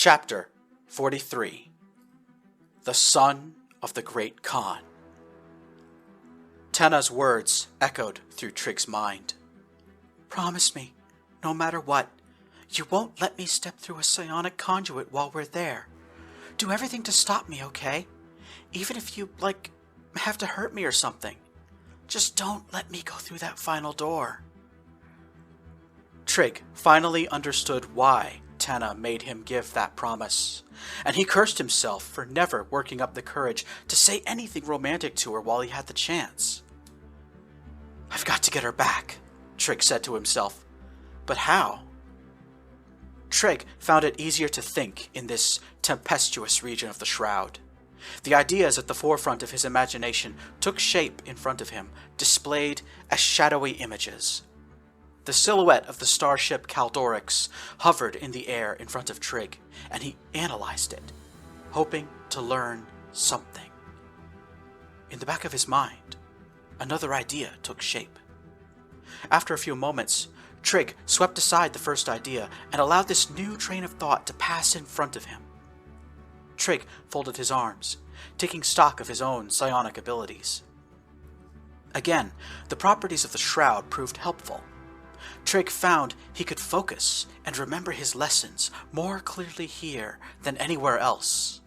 Chapter 43. The Son of the Great Khan. Tenna's words echoed through Trig's mind. Promise me, no matter what, you won't let me step through a psionic conduit while we're there. Do everything to stop me, okay? Even if you, have to hurt me or something. Just don't let me go through that final door. Trig finally understood why Tenna made him give that promise, and he cursed himself for never working up the courage to say anything romantic to her while he had the chance. I've got to get her back, Trig said to himself. But how? Trig found it easier to think in this tempestuous region of the Shroud. The ideas at the forefront of his imagination took shape in front of him, displayed as shadowy images. The silhouette of the starship Kaldorix hovered in the air in front of Trig, and he analyzed it, hoping to learn something. In the back of his mind, another idea took shape. After a few moments, Trig swept aside the first idea and allowed this new train of thought to pass in front of him. Trig folded his arms, taking stock of his own psionic abilities. Again, the properties of the Shroud proved helpful. Trig found he could focus and remember his lessons more clearly here than anywhere else.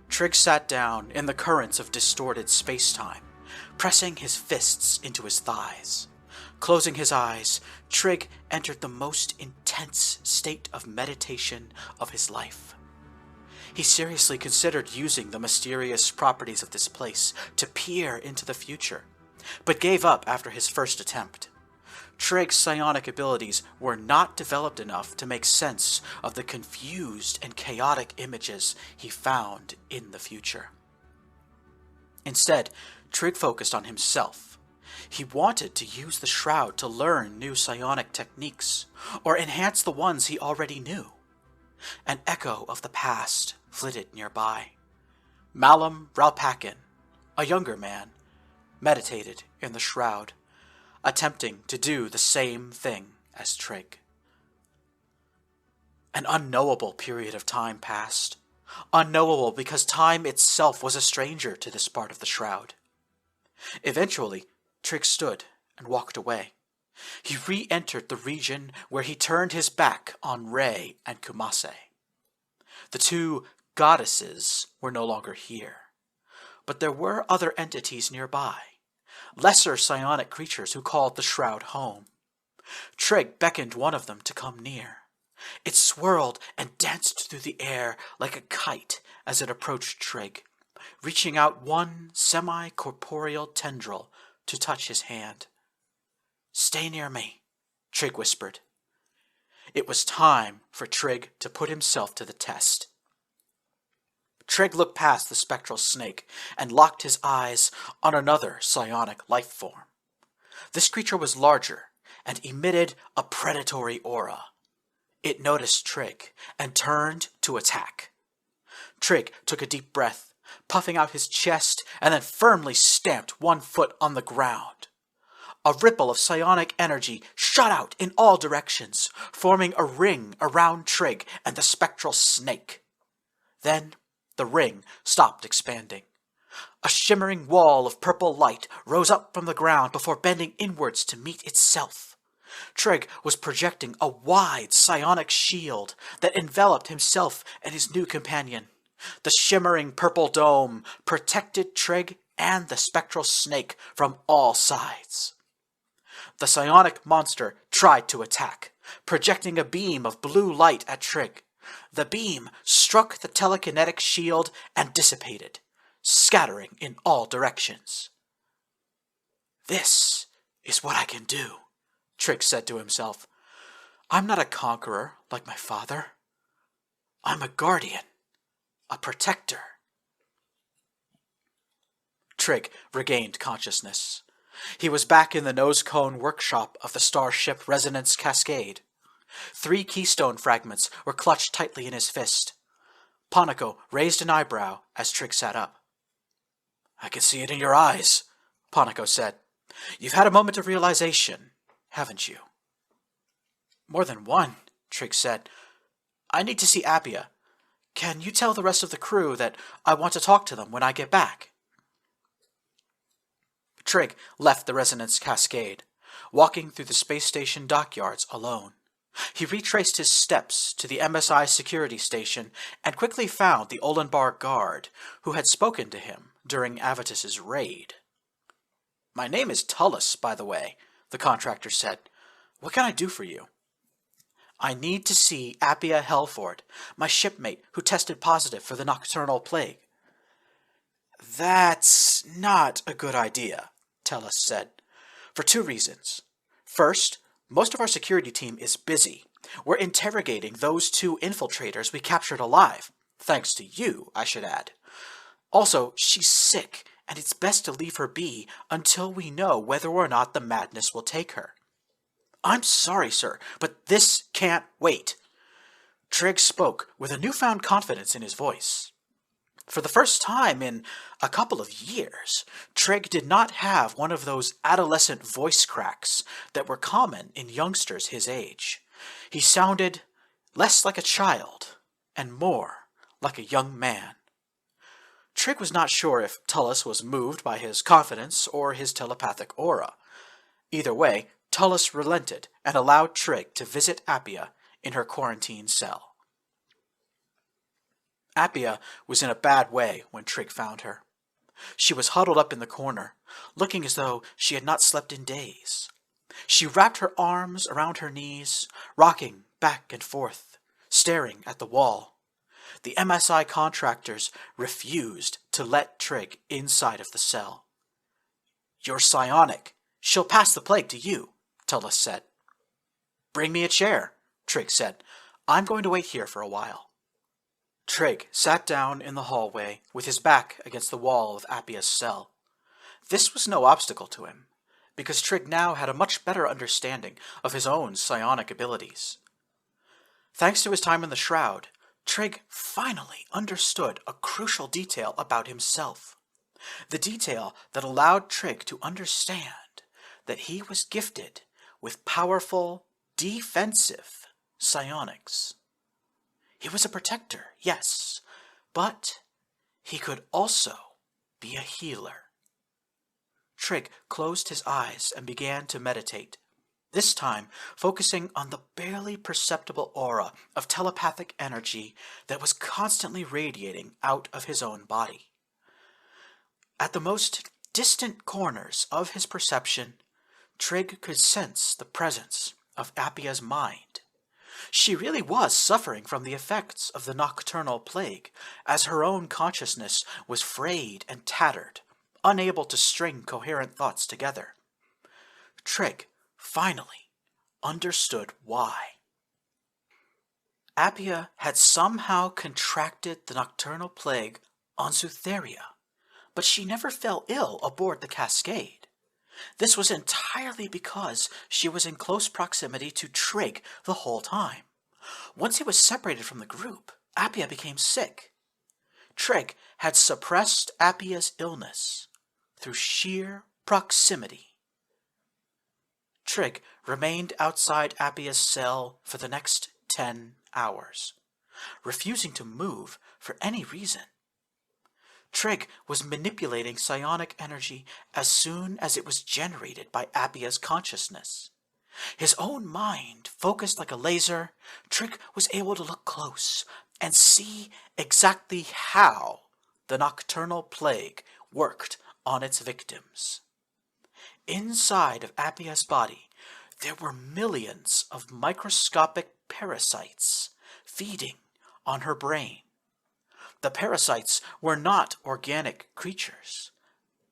Trig sat down in the currents of distorted space-time, pressing his fists into his thighs. Closing his eyes, Trig entered the most intense state of meditation of his life. He seriously considered using the mysterious properties of this place to peer into the future, but gave up after his first attempt. Trig's psionic abilities were not developed enough to make sense of the confused and chaotic images he found in the future. Instead, Trig focused on himself. He wanted to use the Shroud to learn new psionic techniques, or enhance the ones he already knew. An echo of the past flitted nearby. Malum Ralpakin, a younger man, meditated in the Shroud, attempting to do the same thing as Trig. An unknowable period of time passed. Unknowable because time itself was a stranger to this part of the Shroud. Eventually, Trig stood and walked away. He re-entered the region where he turned his back on Rei and Kumase. The two goddesses were no longer here, but there were other entities nearby. Lesser psionic creatures who called the Shroud home. Trig beckoned one of them to come near. It swirled and danced through the air like a kite as it approached Trig, reaching out one semi-corporeal tendril to touch his hand. Stay near me, Trig whispered. It was time for Trig to put himself to the test. Trig looked past the spectral snake and locked his eyes on another psionic life form. This creature was larger and emitted a predatory aura. It noticed Trig and turned to attack. Trig took a deep breath, puffing out his chest, and then firmly stamped one foot on the ground. A ripple of psionic energy shot out in all directions, forming a ring around Trig and the spectral snake. Then the ring stopped expanding. A shimmering wall of purple light rose up from the ground before bending inwards to meet itself. Trig was projecting a wide psionic shield that enveloped himself and his new companion. The shimmering purple dome protected Trig and the spectral snake from all sides. The psionic monster tried to attack, projecting a beam of blue light at Trig. The beam struck the telekinetic shield and dissipated, scattering in all directions. This is what I can do, Trig said to himself. I'm not a conqueror like my father. I'm a guardian, a protector. Trig regained consciousness. He was back in the nose cone workshop of the starship Resonance Cascade. 3 keystone fragments were clutched tightly in his fist. Poniko raised an eyebrow as Trig sat up. I can see it in your eyes, Poniko said. You've had a moment of realization, haven't you? More than one, Trig said. I need to see Appia. Can you tell the rest of the crew that I want to talk to them when I get back? Trig left the resonance cascade, walking through the space station dockyards alone. He retraced his steps to the MSI security station and quickly found the Olenbar guard who had spoken to him during Avitus's raid. "My name is Tullus, by the way," the contractor said. "What can I do for you?" "I need to see Appia Helford, my shipmate who tested positive for the nocturnal plague." "That's not a good idea," Tullus said, "for two reasons. First, most of our security team is busy. We're interrogating those two infiltrators we captured alive. Thanks to you, I should add. Also, she's sick, and it's best to leave her be until we know whether or not the madness will take her." "I'm sorry, sir, but this can't wait." Trig spoke with a newfound confidence in his voice. For the first time in a couple of years, Trig did not have one of those adolescent voice cracks that were common in youngsters his age. He sounded less like a child and more like a young man. Trig was not sure if Tullus was moved by his confidence or his telepathic aura. Either way, Tullus relented and allowed Trig to visit Appia in her quarantine cell. Appia was in a bad way when Trig found her. She was huddled up in the corner, looking as though she had not slept in days. She wrapped her arms around her knees, rocking back and forth, staring at the wall. The MSI contractors refused to let Trig inside of the cell. "You're psionic. She'll pass the plague to you," Tullus said. "Bring me a chair," Trig said. "I'm going to wait here for a while." Trig sat down in the hallway with his back against the wall of Appia's cell. This was no obstacle to him, because Trig now had a much better understanding of his own psionic abilities. Thanks to his time in the Shroud, Trig finally understood a crucial detail about himself. The detail that allowed Trig to understand that he was gifted with powerful, defensive psionics. He was a protector, yes, but he could also be a healer. Trig closed his eyes and began to meditate, this time focusing on the barely perceptible aura of telepathic energy that was constantly radiating out of his own body. At the most distant corners of his perception, Trig could sense the presence of Appia's mind. She really was suffering from the effects of the nocturnal plague, as her own consciousness was frayed and tattered, unable to string coherent thoughts together. Trig finally understood why. Appia had somehow contracted the nocturnal plague on Cytheria, but she never fell ill aboard the Cascade. This was entirely because she was in close proximity to Trig the whole time. Once he was separated from the group, Appia became sick. Trig had suppressed Appia's illness through sheer proximity. Trig remained outside Appia's cell for the next 10 hours, refusing to move for any reason. Trig was manipulating psionic energy as soon as it was generated by Appia's consciousness. His own mind focused like a laser, Trig was able to look close and see exactly how the nocturnal plague worked on its victims. Inside of Appia's body, there were millions of microscopic parasites feeding on her brain. The parasites were not organic creatures,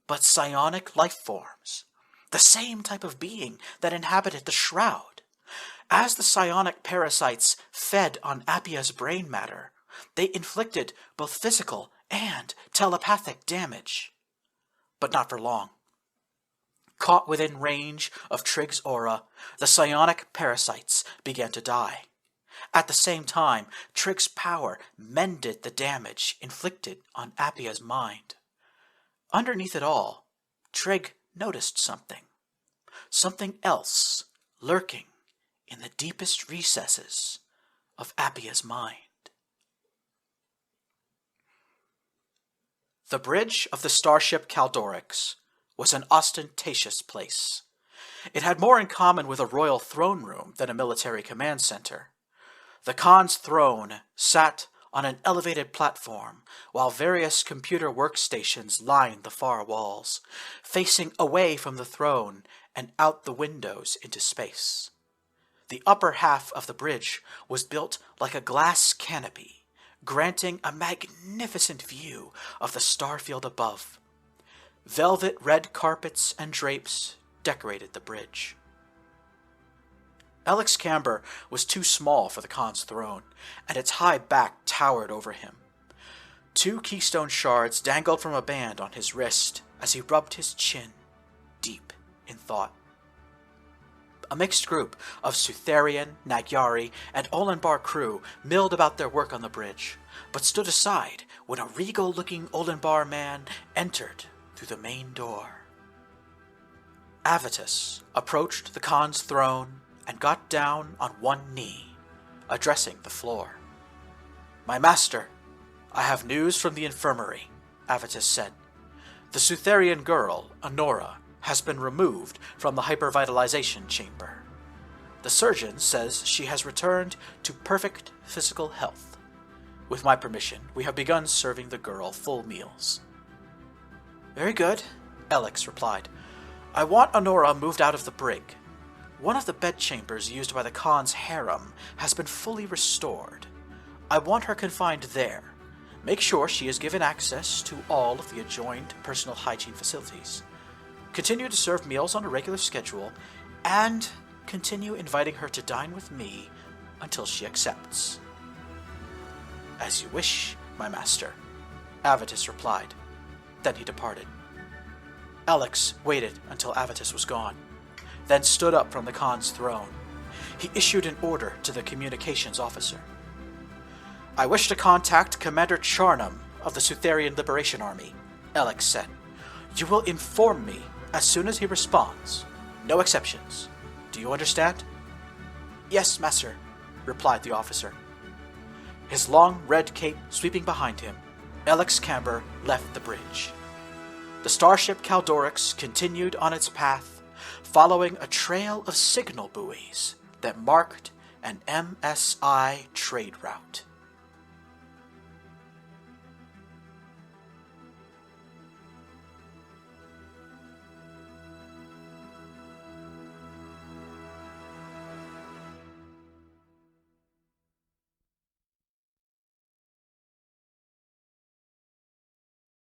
but psionic life forms, the same type of being that inhabited the Shroud. As the psionic parasites fed on Appia's brain matter, they inflicted both physical and telepathic damage. But not for long. Caught within range of Trig's aura, the psionic parasites began to die. At the same time, Trig's power mended the damage inflicted on Appia's mind. Underneath it all, Trig noticed something. Something else lurking in the deepest recesses of Appia's mind. The bridge of the starship Caldorix was an ostentatious place. It had more in common with a royal throne room than a military command center. The Khan's throne sat on an elevated platform, while various computer workstations lined the far walls, facing away from the throne and out the windows into space. The upper half of the bridge was built like a glass canopy, granting a magnificent view of the starfield above. Velvet red carpets and drapes decorated the bridge. Alex Camber was too small for the Khan's throne, and its high back towered over him. 2 keystone shards dangled from a band on his wrist as he rubbed his chin, deep in thought. A mixed group of Sutherian, Nagyari, and Olenbar crew milled about their work on the bridge, but stood aside when a regal-looking Olenbar man entered through the main door. Avitus approached the Khan's throne and got down on one knee, addressing the floor. "My master, I have news from the infirmary," Avitus said. "The Sutherian girl, Honora, has been removed from the hypervitalization chamber. The surgeon says she has returned to perfect physical health. With my permission, we have begun serving the girl full meals." "Very good," Alex replied. "I want Honora moved out of the brig. One of the bedchambers used by the Khan's harem has been fully restored. I want her confined there. Make sure she is given access to all of the adjoined personal hygiene facilities. Continue to serve meals on a regular schedule, and continue inviting her to dine with me until she accepts." "As you wish, my master," Avitus replied. Then he departed. Alex waited until Avitus was gone, then stood up from the Khan's throne. He issued an order to the communications officer. "I wish to contact Commander Charnham of the Sutherian Liberation Army," Alex said. "You will inform me as soon as he responds. No exceptions. Do you understand?" "Yes, master," replied the officer. His long red cape sweeping behind him, Alex Camber left the bridge. The starship Caldorix continued on its path, following a trail of signal buoys that marked an MSI trade route.